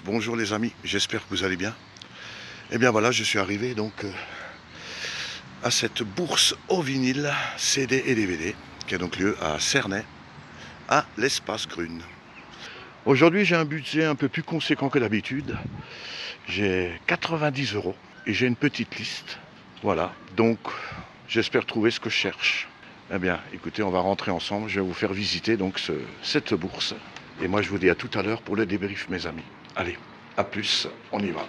bonjour les amis, j'espère que vous allez bien. Et bien voilà, je suis arrivé donc à cette bourse au vinyle CD et DVD qui a donc lieu à Cernay, à l'Espace Grune. Aujourd'hui j'ai un budget un peu plus conséquent que d'habitude. J'ai 90 € et j'ai une petite liste. Voilà, donc j'espère trouver ce que je cherche. Eh bien écoutez, on va rentrer ensemble, je vais vous faire visiter donc cette bourse. Et moi je vous dis à tout à l'heure pour le débrief mes amis. Allez, à plus, on y va.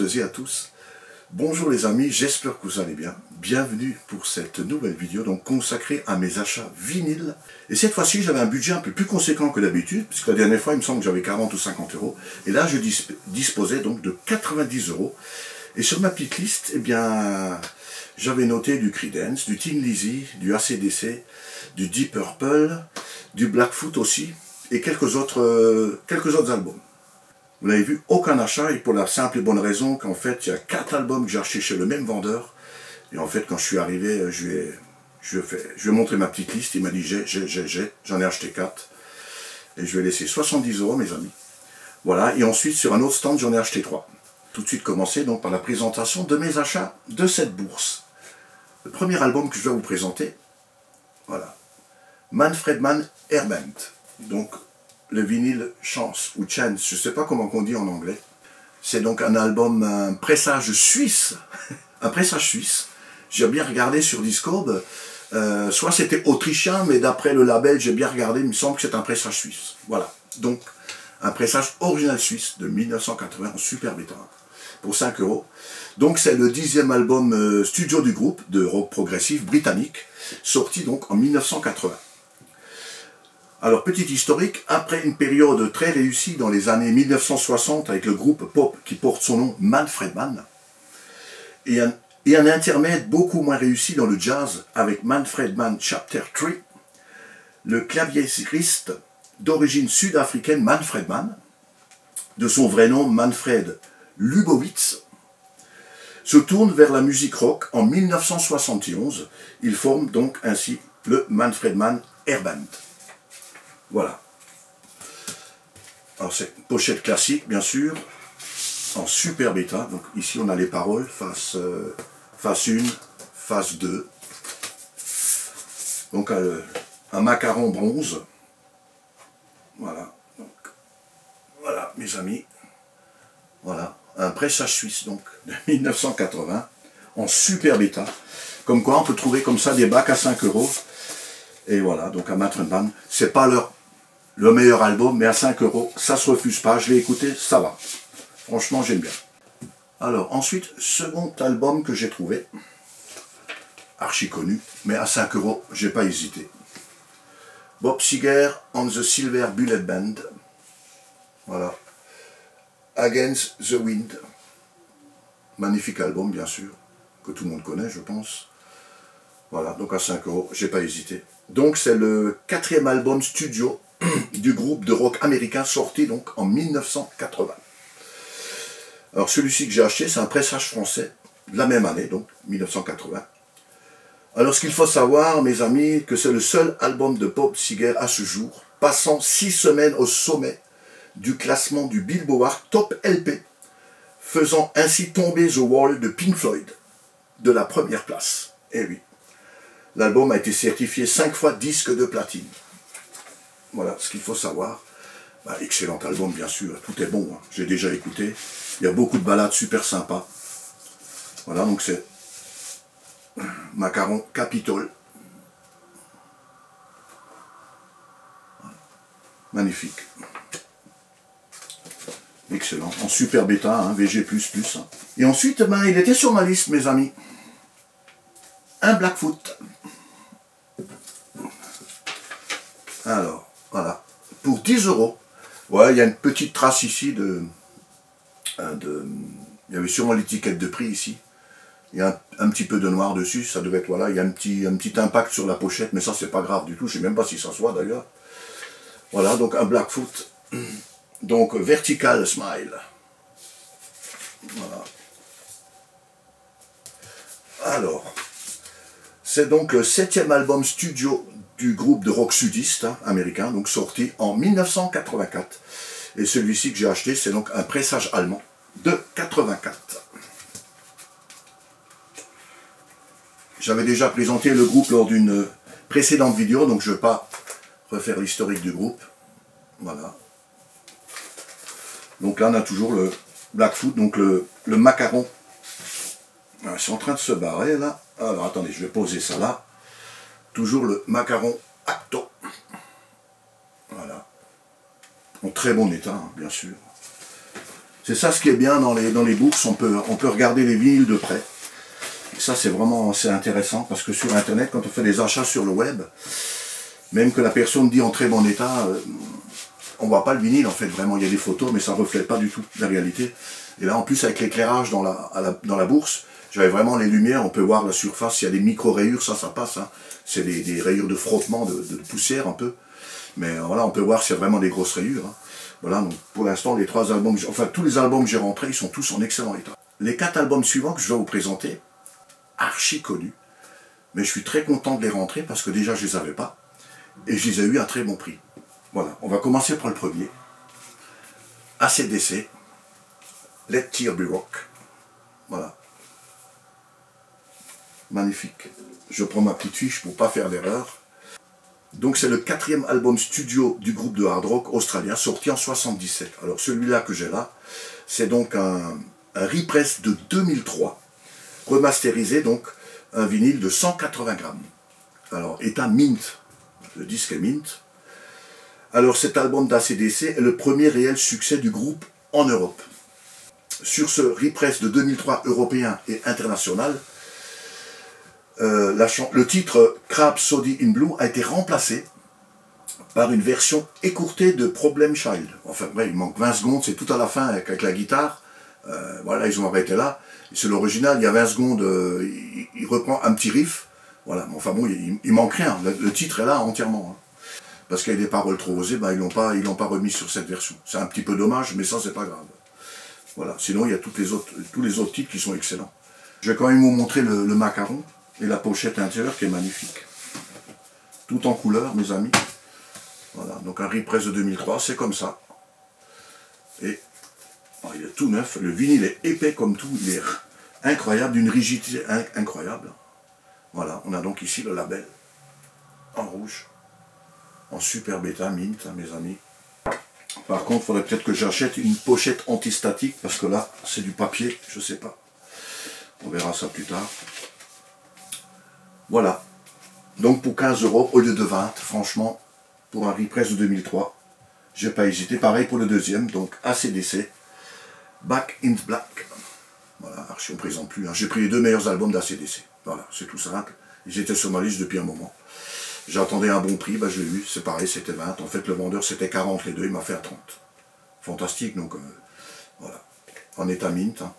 toutes et à tous. Bonjour les amis, j'espère que vous allez bien. Bienvenue pour cette nouvelle vidéo donc consacrée à mes achats vinyles. Et cette fois-ci, j'avais un budget un peu plus conséquent que d'habitude, puisque la dernière fois, il me semble que j'avais 40 ou 50 euros. Et là, je disposais donc de 90 euros. Et sur ma petite liste, eh bien, j'avais noté du Creedence, du Thin Lizzy, du AC/DC, du Deep Purple, du Blackfoot aussi, et quelques autres albums. Vous l'avez vu, aucun achat, et pour la simple et bonne raison qu'en fait, il y a 4 albums que j'ai achetés chez le même vendeur. Et en fait, quand je suis arrivé, je lui ai montré ma petite liste, il m'a dit j'en ai acheté 4. Et je lui ai laissé 70 euros, mes amis. Voilà, et ensuite, sur un autre stand, j'en ai acheté 3. Tout de suite commencer donc par la présentation de mes achats de cette bourse. Le premier album que je vais vous présenter, voilà, Manfred Mann Airband. Donc, le vinyle Chance, ou Chance, je ne sais pas comment on dit en anglais. C'est donc un album, un pressage suisse. Un pressage suisse. J'ai bien regardé sur Discord. Soit c'était autrichien, mais d'après le label, j'ai bien regardé, il me semble que c'est un pressage suisse. Voilà. Donc, un pressage original suisse de 1980 en super bêta. Pour 5 euros. Donc, c'est le 10e album studio du groupe de rock progressif britannique, sorti donc en 1980. Alors, petit historique, après une période très réussie dans les années 1960 avec le groupe pop qui porte son nom Manfred Mann, et un intermède beaucoup moins réussi dans le jazz avec Manfred Mann Chapter 3, le claviériste d'origine sud-africaine Manfred Mann, de son vrai nom Manfred Lubowitz, se tourne vers la musique rock en 1971. Il forme donc ainsi le Manfred Mann Airband. Voilà. Alors c'est une pochette classique, bien sûr, en super bêta. Donc ici on a les paroles, face 1, face 2. Donc un macaron bronze. Voilà. Donc, voilà, mes amis. Voilà. Un pressage suisse, donc, de 1980, en super bêta. Comme quoi, on peut trouver comme ça des bacs à 5 euros. Et voilà, donc à Manfred Mann, c'est pas le meilleur album, mais à 5 euros, ça se refuse pas. Je l'ai écouté, ça va. Franchement, j'aime bien. Alors, ensuite, second album que j'ai trouvé, archi connu, mais à 5 euros, j'ai pas hésité. Bob Seger on the Silver Bullet Band. Voilà. Against the Wind. Magnifique album, bien sûr, que tout le monde connaît, je pense. Voilà, donc à 5 euros, j'ai pas hésité. Donc c'est le 4e album studio du groupe de rock américain sorti donc en 1980. Alors celui-ci que j'ai acheté, c'est un pressage français de la même année, donc 1980. Alors ce qu'il faut savoir, mes amis, que c'est le seul album de Bob Seger à ce jour, passant 6 semaines au sommet du classement du Billboard Top LP, faisant ainsi tomber The Wall de Pink Floyd de la première place. Eh oui. L'album a été certifié 5 fois disque de platine. Voilà ce qu'il faut savoir. Bah, excellent album, bien sûr. Tout est bon. Hein. J'ai déjà écouté. Il y a beaucoup de ballades super sympas. Voilà, donc c'est Macaron Capitol. Voilà. Magnifique. Excellent. En super bêta, hein, VG++. Hein. Et ensuite, ben, il était sur ma liste, mes amis. Un Blackfoot. Alors, voilà. Pour 10 euros. Ouais, il y a une petite trace ici il y avait sûrement l'étiquette de prix ici. Il y a un petit peu de noir dessus, ça devait être, voilà, il y a un petit impact sur la pochette, mais ça c'est pas grave du tout, je sais même pas si ça se voit d'ailleurs. Voilà, donc un Blackfoot. Donc Vertical Smile. Voilà. Alors, c'est donc le 7e album studio du groupe de rock sudiste hein, américain, donc sorti en 1984. Et celui-ci que j'ai acheté, c'est donc un pressage allemand de 84. J'avais déjà présenté le groupe lors d'une précédente vidéo, donc je ne vais pas refaire l'historique du groupe. Voilà. Donc là, on a toujours le Blackfoot, donc le macaron. Ils sont en train de se barrer, là. Alors, attendez, je vais poser ça là. Toujours le macaron Acto. Voilà. En très bon état, hein, bien sûr. C'est ça ce qui est bien dans les bourses, on peut regarder les vinyles de près. Et ça c'est vraiment assez intéressant parce que sur internet, quand on fait des achats sur le web, même que la personne dit en très bon état, on voit pas le vinyle en fait, vraiment il y a des photos mais ça reflète pas du tout la réalité. Et là en plus avec l'éclairage dans la bourse, j'avais vraiment les lumières, on peut voir la surface, il y a des micro-rayures, ça passe, hein. C'est des rayures de frottement, de poussière un peu. Mais voilà, on peut voir s'il y a vraiment des grosses rayures, hein. Voilà, donc pour l'instant, les 3 albums, enfin tous les albums que j'ai rentrés, ils sont tous en excellent état. Les 4 albums suivants que je vais vous présenter, archi connus, mais je suis très content de les rentrer parce que déjà je les avais pas, et je les ai eu à très bon prix. Voilà, on va commencer par le premier. AC/DC, Let Tear Be Rock. Voilà. Magnifique. Je prends ma petite fiche pour pas faire d'erreur. Donc c'est le 4e album studio du groupe de hard rock australien, sorti en 77. Alors celui-là que j'ai là, c'est donc un repress de 2003, remasterisé, donc un vinyle de 180 grammes. Alors état mint, le disque est mint. Alors cet album d'AC/DC est le premier réel succès du groupe en Europe. Sur ce repress de 2003 européen et international, le titre Rhapsody in Blue a été remplacé par une version écourtée de Problem Child. Enfin, ouais, il manque 20 secondes, c'est tout à la fin avec la guitare. Voilà, ils ont arrêté là. C'est l'original, il y a 20 secondes, il reprend un petit riff. Voilà, enfin bon, il manque rien. Le titre est là entièrement. Hein. Parce qu'il y a des paroles trop osées, ben, ils l'ont pas remis sur cette version. C'est un petit peu dommage, mais ça, c'est pas grave. Voilà, sinon, il y a tous les autres titres qui sont excellents. Je vais quand même vous montrer le macaron. Et la pochette intérieure qui est magnifique. Tout en couleur, mes amis. Voilà, donc un repress de 2003, c'est comme ça. Et oh, il est tout neuf. Le vinyle est épais comme tout. Il est incroyable, d'une rigidité incroyable. Voilà, on a donc ici le label en rouge. En super bêta mint, hein, mes amis. Par contre, il faudrait peut-être que j'achète une pochette antistatique, parce que là, c'est du papier, je sais pas. On verra ça plus tard. Voilà, donc pour 15 € au lieu de 20, franchement, pour un repress de 2003, j'ai pas hésité. Pareil pour le deuxième, donc AC/DC, Back in Black. Voilà, archi on ne présente plus, hein. J'ai pris les 2 meilleurs albums d'AC/DC. Voilà, c'est tout simple. Ils étaient sur ma liste depuis un moment. J'attendais un bon prix, bah, je l'ai eu, c'est pareil, c'était 20. En fait, le vendeur, c'était 40 les deux, il m'a fait à 30. Fantastique, donc voilà, en état mint. Hein.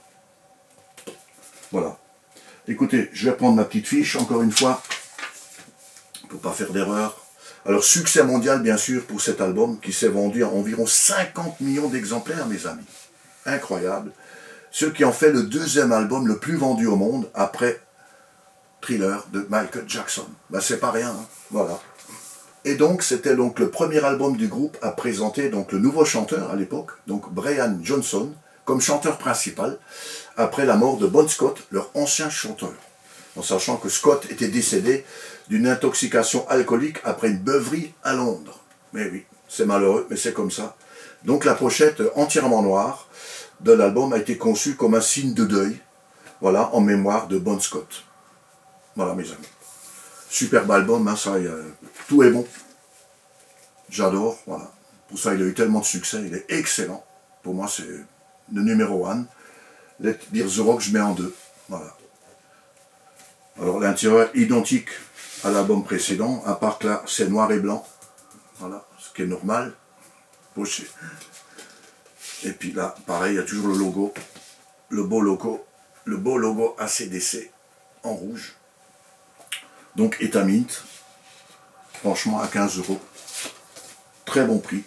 Voilà. Écoutez, je vais prendre ma petite fiche, encore une fois, pour ne pas faire d'erreur. Alors, succès mondial, bien sûr, pour cet album, qui s'est vendu à environ 50 millions d'exemplaires, mes amis. Incroyable. Ce qui en fait le 2e album le plus vendu au monde, après Thriller de Michael Jackson. Ben, c'est pas rien, hein. Voilà. Et donc, c'était donc le premier album du groupe à présenter donc, le nouveau chanteur à l'époque, donc Brian Johnson, comme chanteur principal, après la mort de Bon Scott, leur ancien chanteur. En sachant que Scott était décédé d'une intoxication alcoolique après une beuverie à Londres. Mais oui, c'est malheureux, mais c'est comme ça. Donc la pochette entièrement noire de l'album a été conçue comme un signe de deuil, voilà, en mémoire de Bon Scott. Voilà mes amis. Superbe album, hein, ça, tout est bon. J'adore, voilà. Pour ça, il a eu tellement de succès, il est excellent. Pour moi, c'est le numéro 1. Let Bear the Rock, je mets en 2. Voilà. Alors l'intérieur identique à l'album précédent, à part que là, c'est noir et blanc. Voilà, ce qui est normal. Poché. Et puis là, pareil, il y a toujours le logo. Le beau logo AC/DC en rouge. Donc état mint. Franchement, à 15 €. Très bon prix.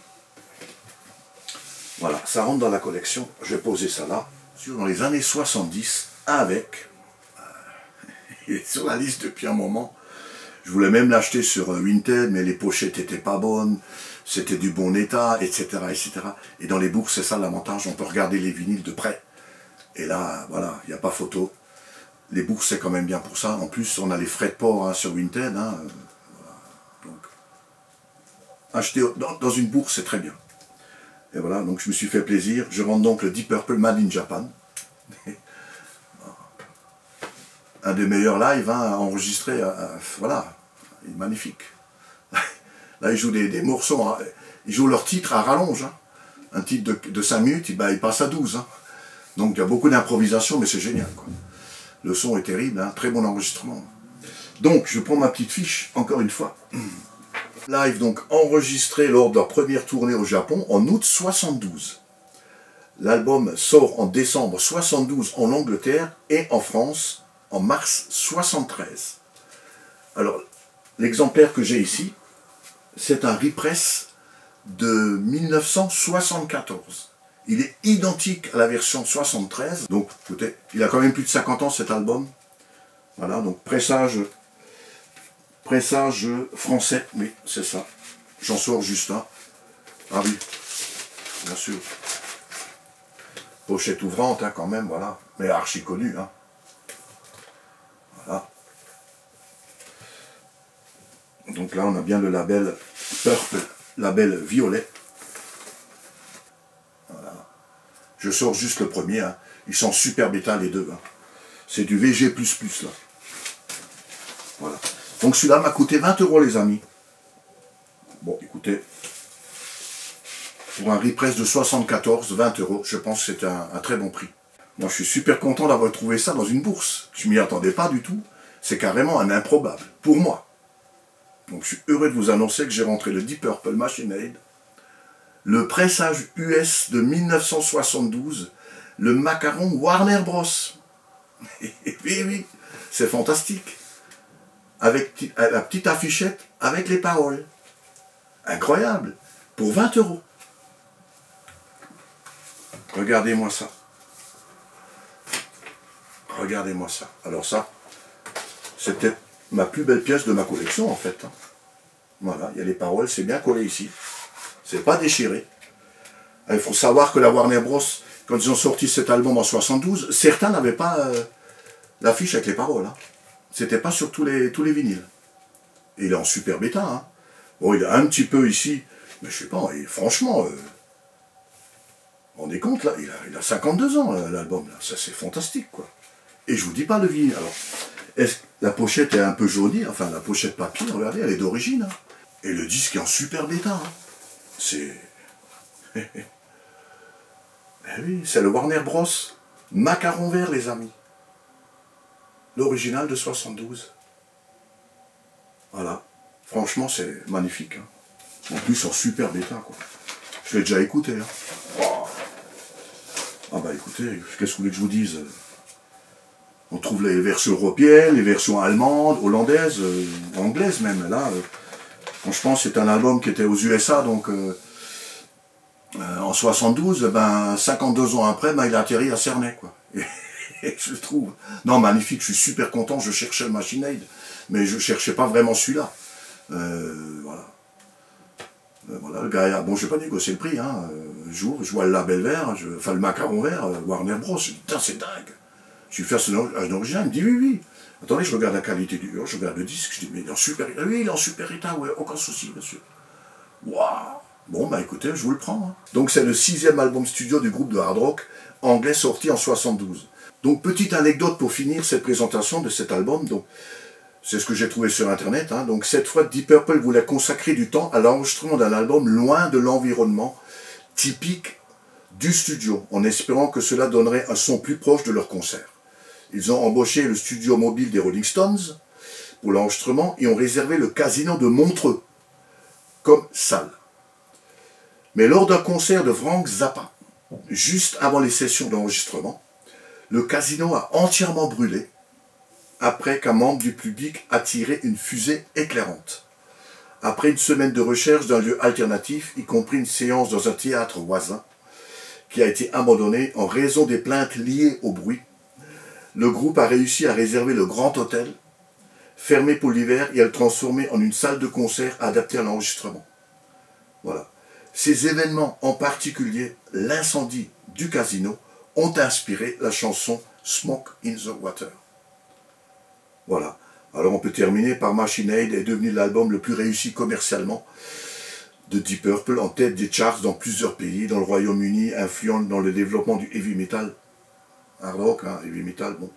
Voilà, ça rentre dans la collection. Je vais poser ça là. Dans les années 70, avec, il est sur la liste depuis un moment, je voulais même l'acheter sur Vinted, mais les pochettes n'étaient pas bonnes, c'était du bon état, etc., etc. Et dans les bourses, c'est ça l'avantage, on peut regarder les vinyles de près. Et là, voilà, il n'y a pas photo. Les bourses, c'est quand même bien pour ça. En plus, on a les frais de port hein, sur Vinted. Hein, voilà. Donc, acheter dans une bourse, c'est très bien. Et voilà, donc je me suis fait plaisir. Je vends donc le Deep Purple Made in Japan. Un des meilleurs lives hein, enregistrés. Voilà, il est magnifique. Là, ils jouent des morceaux. Hein, ils jouent leur titre à rallonge. Hein. Un titre de 5 minutes, il passe à 12. Hein. Donc il y a beaucoup d'improvisation, mais c'est génial, quoi. Le son est terrible, hein, très bon enregistrement. Donc je prends ma petite fiche, encore une fois. Live donc enregistré lors de leur première tournée au Japon en août 72. L'album sort en décembre 72 en Angleterre et en France en mars 73. Alors, l'exemplaire que j'ai ici, c'est un repress de 1974. Il est identique à la version 73. Donc, écoutez, il a quand même plus de 50 ans cet album. Voilà, donc pressage français, oui, c'est ça. J'en sors juste un. Ah oui, bien sûr. Pochette ouvrante, hein, quand même, voilà. Mais archi connu, hein. Voilà. Donc là, on a bien le label Purple, label violet. Voilà. Je sors juste le premier, hein. Ils sont super bêta les deux. Hein. C'est du VG++, là. Voilà. Donc celui-là m'a coûté 20 € les amis. Bon, écoutez, pour un repress de 74, 20 €, je pense que c'est un très bon prix. Moi, je suis super content d'avoir trouvé ça dans une bourse. Je m'y attendais pas du tout. C'est carrément un improbable, pour moi. Donc je suis heureux de vous annoncer que j'ai rentré le Deep Purple Machine Head, le pressage US de 1972, le macaron Warner Bros. Oui, c'est fantastique. Avec la petite affichette, avec les paroles. Incroyable. Pour 20 €. Regardez-moi ça. Regardez-moi ça. Alors ça, c'était ma plus belle pièce de ma collection en fait. Voilà, il y a les paroles, c'est bien collé ici. C'est pas déchiré. Il faut savoir que la Warner Bros, quand ils ont sorti cet album en 72, certains n'avaient pas l'affiche avec les paroles. Hein. C'était pas sur tous les vinyles. Et il est en super bêta. Hein. Bon, il a un petit peu ici, mais je sais pas, et franchement, vous vous rendez compte là, il a 52 ans l'album, ça c'est fantastique quoi. Et je vous dis pas le vinyle. Alors, la pochette est un peu jaunie, enfin la pochette papier, regardez, elle est d'origine. Hein. Et le disque est en super bêta. Hein. C'est... eh oui, c'est le Warner Bros. Macaron vert les amis. L'original de 72. Voilà. Franchement, c'est magnifique. Hein. En plus, en super bêta, quoi. Je l'ai déjà écouté. Hein. Wow. Ah bah écoutez, qu'est-ce que vous voulez que je vous dise? On trouve les versions européennes, les versions allemandes, hollandaises, anglaises même. Là, franchement, c'est un album qui était aux USA, donc en 72, ben, 52 ans après, ben, il a atterri à Cernay, quoi. Et je trouve... Non, magnifique, je suis super content, je cherchais le Machine Head, mais je ne cherchais pas vraiment celui-là. Voilà. Voilà, le gars, bon, je n'ai pas négocié le prix, hein. Je vois le label vert, enfin le macaron vert, Warner Bros. Je dis, putain, c'est dingue. Je lui fais un original, il me dit oui. Attendez, je regarde la qualité du je regarde le disque, je dis, mais il est en super état. Oui, il est en super état, ouais, aucun souci, monsieur. Waouh. Bon, bah écoutez, je vous le prends. Hein. Donc c'est le 6e album studio du groupe de hard rock anglais sorti en 72. Donc petite anecdote pour finir cette présentation de cet album. Donc c'est ce que j'ai trouvé sur internet. Hein. Donc cette fois, Deep Purple voulait consacrer du temps à l'enregistrement d'un album loin de l'environnement typique du studio, en espérant que cela donnerait un son plus proche de leur concert. Ils ont embauché le studio mobile des Rolling Stones pour l'enregistrement et ont réservé le casino de Montreux comme salle. Mais lors d'un concert de Frank Zappa, juste avant les sessions d'enregistrement, le casino a entièrement brûlé après qu'un membre du public a tiré une fusée éclairante. Après une semaine de recherche d'un lieu alternatif, y compris une séance dans un théâtre voisin, qui a été abandonné en raison des plaintes liées au bruit, le groupe a réussi à réserver le Grand Hôtel, fermé pour l'hiver et à le transformer en une salle de concert adaptée à l'enregistrement. Voilà. Ces événements, en particulier l'incendie du casino, ont inspiré la chanson Smoke in the Water. Voilà. Alors on peut terminer par Machine Head est devenu l'album le plus réussi commercialement de Deep Purple, en tête des charts dans plusieurs pays, dans le Royaume-Uni, influent dans le développement du heavy metal, hard rock, hein, heavy metal, bon.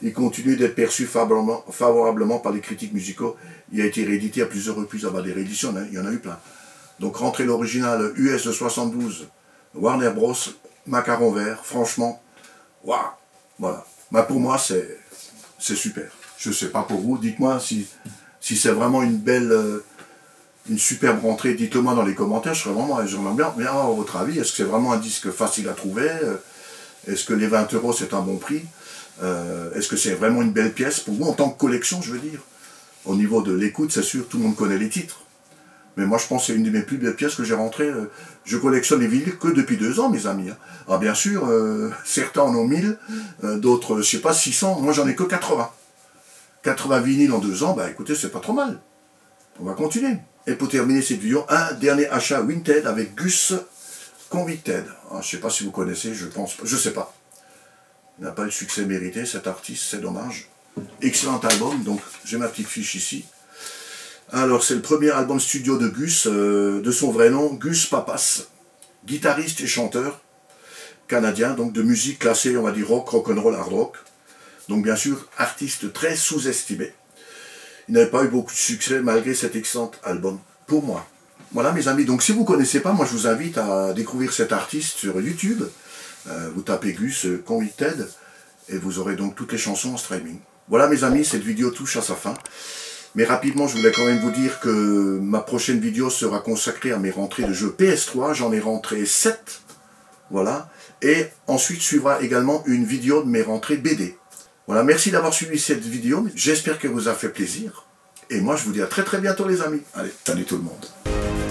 Il continue d'être perçu favorablement par les critiques musicaux. Il a été réédité à plusieurs reprises, des rééditions, il y en a eu plein. Donc rentrer l'original US de 72, Warner Bros, Macaron Vert, franchement, waouh, voilà. Bah pour moi, c'est super. Je sais pas pour vous, dites-moi si c'est vraiment une belle, une superbe rentrée. Dites-le moi dans les commentaires, j'aimerais bien avoir votre avis. Est-ce que c'est vraiment un disque facile à trouver? Est-ce que les 20 € c'est un bon prix? Est-ce que c'est vraiment une belle pièce pour vous en tant que collection, je veux dire? Au niveau de l'écoute, c'est sûr, tout le monde connaît les titres. Mais moi, je pense que c'est une de mes plus belles pièces que j'ai rentrées. Je collectionne les vinyles que depuis 2 ans, mes amis. Alors bien sûr, certains en ont 1000, d'autres, je sais pas, 600. Moi, j'en ai que 80. 80 vinyles en 2 ans, bah écoutez, c'est pas trop mal. On va continuer. Et pour terminer cette vidéo, un dernier achat Vinted avec Gus Convicted. Alors, je sais pas si vous connaissez, je pense, je sais pas. Il n'a pas eu le succès mérité, cet artiste, c'est dommage. Excellent album, donc j'ai ma petite fiche ici. Alors, c'est le premier album studio de Gus, de son vrai nom, Gus Papas, guitariste et chanteur canadien, donc de musique classée, on va dire rock, rock'n'roll, hard rock. Donc, bien sûr, artiste très sous-estimé. Il n'avait pas eu beaucoup de succès malgré cet excellent album, pour moi. Voilà, mes amis, donc si vous ne connaissez pas, moi je vous invite à découvrir cet artiste sur YouTube. Vous tapez Gus Convicted et vous aurez donc toutes les chansons en streaming. Voilà, mes amis, cette vidéo touche à sa fin. Mais rapidement, je voulais quand même vous dire que ma prochaine vidéo sera consacrée à mes rentrées de jeux PS3. J'en ai rentré 7. Voilà. Et ensuite suivra également une vidéo de mes rentrées BD. Voilà, merci d'avoir suivi cette vidéo. J'espère qu'elle vous a fait plaisir. Et moi, je vous dis à très très bientôt, les amis. Allez, salut tout le monde.